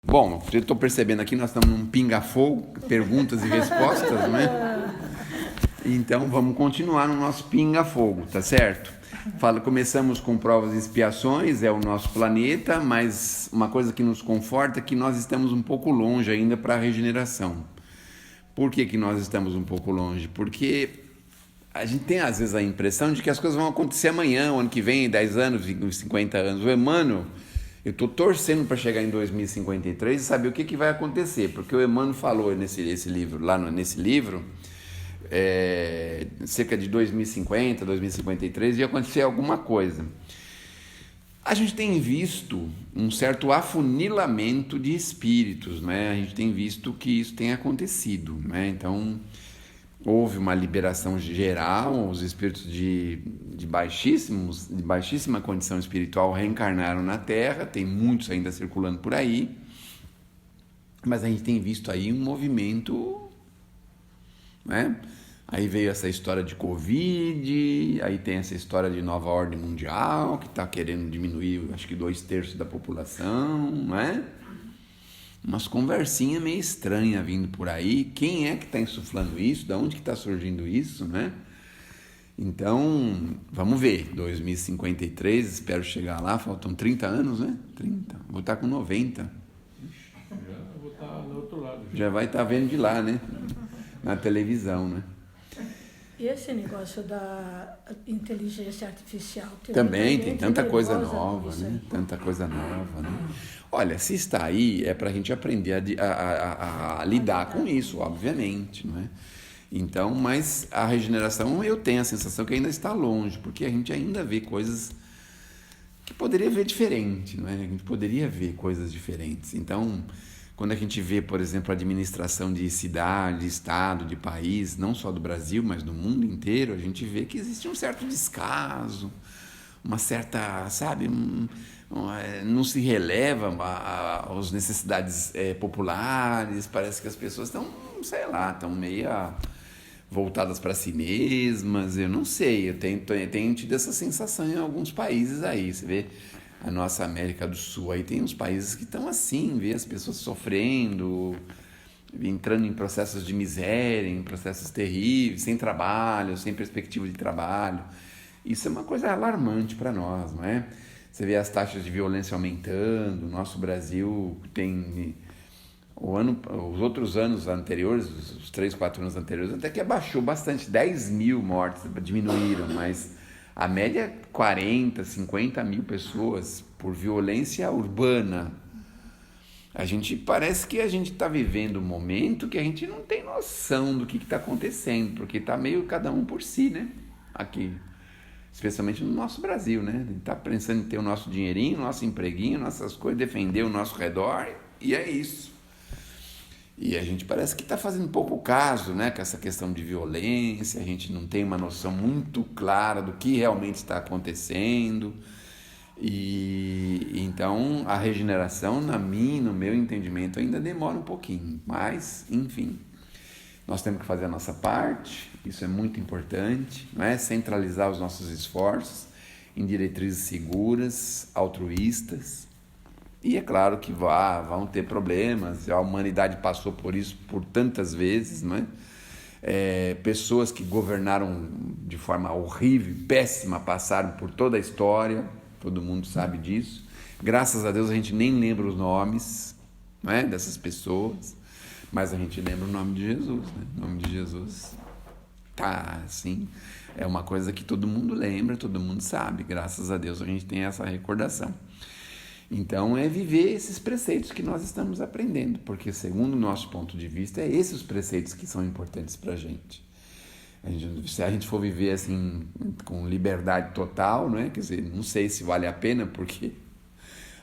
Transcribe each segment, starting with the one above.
Bom, eu estou percebendo aqui, nós estamos num pinga-fogo, perguntas e respostas, né? Então vamos continuar no nosso pinga-fogo, tá certo? Começamos com provas e expiações, é o nosso planeta, mas uma coisa que nos conforta é que nós estamos um pouco longe ainda para a regeneração. Por que nós estamos um pouco longe? Porque a gente tem às vezes a impressão de que as coisas vão acontecer amanhã, o ano que vem, 10 anos, 50 anos. O Emmanuel, eu estou torcendo para chegar em 2053 e saber o que vai acontecer, porque o Emmanuel falou nesse livro, nesse livro, cerca de 2050, 2053, ia acontecer alguma coisa. A gente tem visto um certo afunilamento de espíritos, né? A gente tem visto que isso tem acontecido, né? Então, houve uma liberação geral, os espíritos de baixíssima condição espiritual reencarnaram na Terra, tem muitos ainda circulando por aí, mas a gente tem visto aí um movimento, né? Aí veio essa história de Covid, aí tem essa história de nova ordem mundial, que está querendo diminuir, acho que 2/3 da população, né? Umas conversinhas meio estranhas vindo por aí. Quem é que está insuflando isso? De onde que está surgindo isso, né? Então, vamos ver. 2053, espero chegar lá. Faltam 30 anos, né? 30. Vou estar com 90. Já vou estar no outro lado. Já vai estar vendo de lá, né? Na televisão, né? E esse negócio da inteligência artificial? Também tem tanta coisa nova, né? Tanta coisa nova, né? Olha, se está aí, é para a gente aprender a lidar com isso, obviamente, não é? Então, mas a regeneração, eu tenho a sensação que ainda está longe, porque a gente ainda vê coisas que poderia ver diferente, não é? A gente poderia ver coisas diferentes. Então, quando a gente vê, por exemplo, a administração de cidade, de estado, de país, não só do Brasil, mas do mundo inteiro, a gente vê que existe um certo descaso, uma certa, sabe, não se releva as necessidades populares, parece que as pessoas estão, sei lá, estão meio voltadas para si mesmas, eu não sei, eu tenho tido essa sensação em alguns países aí, você vê a nossa América do Sul, aí tem uns países que estão assim, vê as pessoas sofrendo, entrando em processos de miséria, em processos terríveis, sem trabalho, sem perspectiva de trabalho. Isso é uma coisa alarmante para nós, não é? Você vê as taxas de violência aumentando, o nosso Brasil tem... os outros anos anteriores, os 3, 4 anos anteriores, até que abaixou bastante, 10 mil mortes diminuíram, mas a média é 40, 50 mil pessoas por violência urbana. Parece que a gente está vivendo um momento que a gente não tem noção do que está acontecendo, porque está meio cada um por si, né? Aqui, especialmente no nosso Brasil, né? A gente está pensando em ter o nosso dinheirinho, nosso empreguinho, nossas coisas, defender o nosso redor, e é isso. E a gente parece que está fazendo pouco caso, né, com essa questão de violência, a gente não tem uma noção muito clara do que realmente está acontecendo. E então a regeneração, no meu entendimento, ainda demora um pouquinho, mas, enfim, nós temos que fazer a nossa parte, isso é muito importante, não é? Centralizar os nossos esforços em diretrizes seguras, altruístas. E é claro que vão ter problemas, a humanidade passou por isso por tantas vezes, não é? Pessoas que governaram de forma horrível, péssima, passaram por toda a história, todo mundo sabe disso. Graças a Deus a gente nem lembra os nomes, não é, dessas pessoas, mas a gente lembra o nome de Jesus, né? O nome de Jesus tá assim, é uma coisa que todo mundo lembra, todo mundo sabe, graças a Deus a gente tem essa recordação. Então, é viver esses preceitos que nós estamos aprendendo, porque, segundo o nosso ponto de vista, é esses os preceitos que são importantes para a gente. Se a gente for viver assim, com liberdade total, não é? Quer dizer, não sei se vale a pena, porque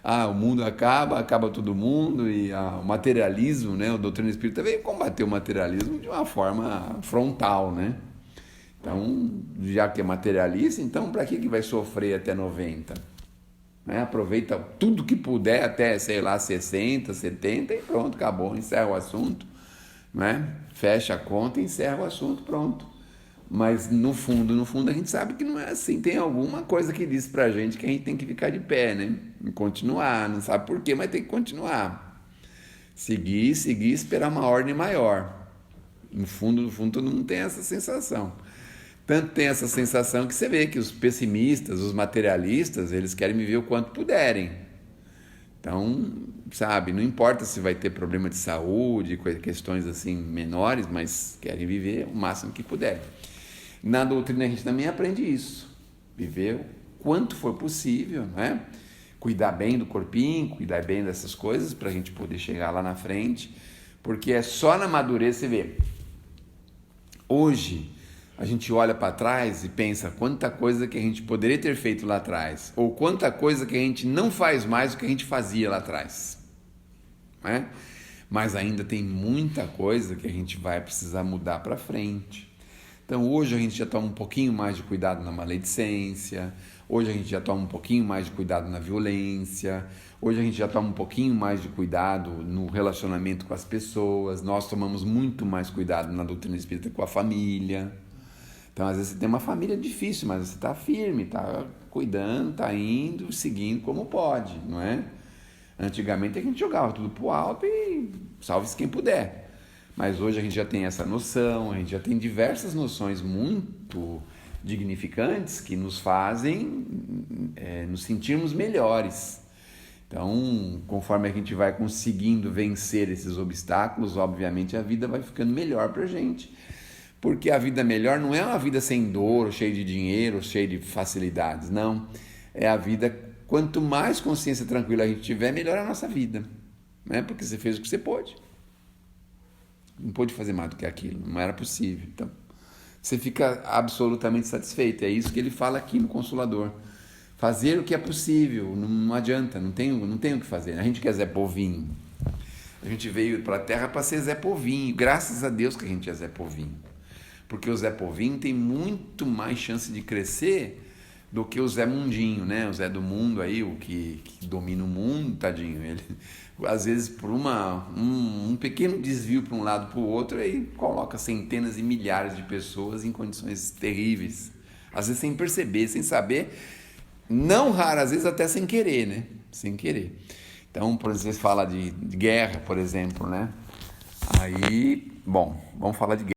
o mundo acaba todo mundo, e o materialismo, né? O doutrina espírita veio combater o materialismo de uma forma frontal, né? Então, já que é materialista, então para que vai sofrer até 90? Né? Aproveita tudo que puder até, sei lá, 60, 70 e pronto, acabou, encerra o assunto, né? Fecha a conta e encerra o assunto, pronto. Mas no fundo a gente sabe que não é assim, tem alguma coisa que diz pra gente que a gente tem que ficar de pé, né? E continuar, não sabe por quê, mas tem que continuar. Seguir, esperar uma ordem maior. No fundo, todo mundo tem essa sensação. Tanto tem essa sensação que você vê que os pessimistas, os materialistas, eles querem viver o quanto puderem. Então, sabe, não importa se vai ter problema de saúde, questões assim menores, mas querem viver o máximo que puderem. Na doutrina a gente também aprende isso. Viver o quanto for possível, né? Cuidar bem do corpinho, cuidar bem dessas coisas para a gente poder chegar lá na frente, porque é só na madureza você vê. Hoje a gente olha para trás e pensa quanta coisa que a gente poderia ter feito lá atrás, ou quanta coisa que a gente não faz mais do que a gente fazia lá atrás, né? Mas ainda tem muita coisa que a gente vai precisar mudar para frente. Então hoje a gente já toma um pouquinho mais de cuidado na maledicência, hoje a gente já toma um pouquinho mais de cuidado na violência, hoje a gente já toma um pouquinho mais de cuidado no relacionamento com as pessoas, nós tomamos muito mais cuidado na doutrina espírita com a família. Então às vezes você tem uma família difícil, mas você está firme, está cuidando, está indo, seguindo como pode, não é? Antigamente a gente jogava tudo pro alto e salve-se quem puder. Mas hoje a gente já tem essa noção, a gente já tem diversas noções muito dignificantes que nos fazem nos sentirmos melhores. Então, conforme a gente vai conseguindo vencer esses obstáculos, obviamente a vida vai ficando melhor para a gente. Porque a vida melhor não é uma vida sem dor, cheia de dinheiro, cheia de facilidades, não. É a vida, quanto mais consciência tranquila a gente tiver, melhor a nossa vida. Né? Porque você fez o que você pôde. Não pôde fazer mais do que aquilo, não era possível. Então, você fica absolutamente satisfeito. É isso que ele fala aqui no Consolador. Fazer o que é possível, não adianta, não tem o que fazer. A gente quer Zé Povinho. A gente veio para a Terra para ser Zé Povinho. Graças a Deus que a gente é Zé Povinho. Porque o Zé Povinho tem muito mais chance de crescer do que o Zé Mundinho, né? O Zé do mundo aí, o que domina o mundo, tadinho. Ele, às vezes, por um pequeno desvio para um lado para o outro, aí coloca centenas e milhares de pessoas em condições terríveis. Às vezes sem perceber, sem saber, não raro, às vezes até sem querer, né? Sem querer. Então, por exemplo, você fala de guerra, por exemplo, né? Aí, bom, vamos falar de guerra.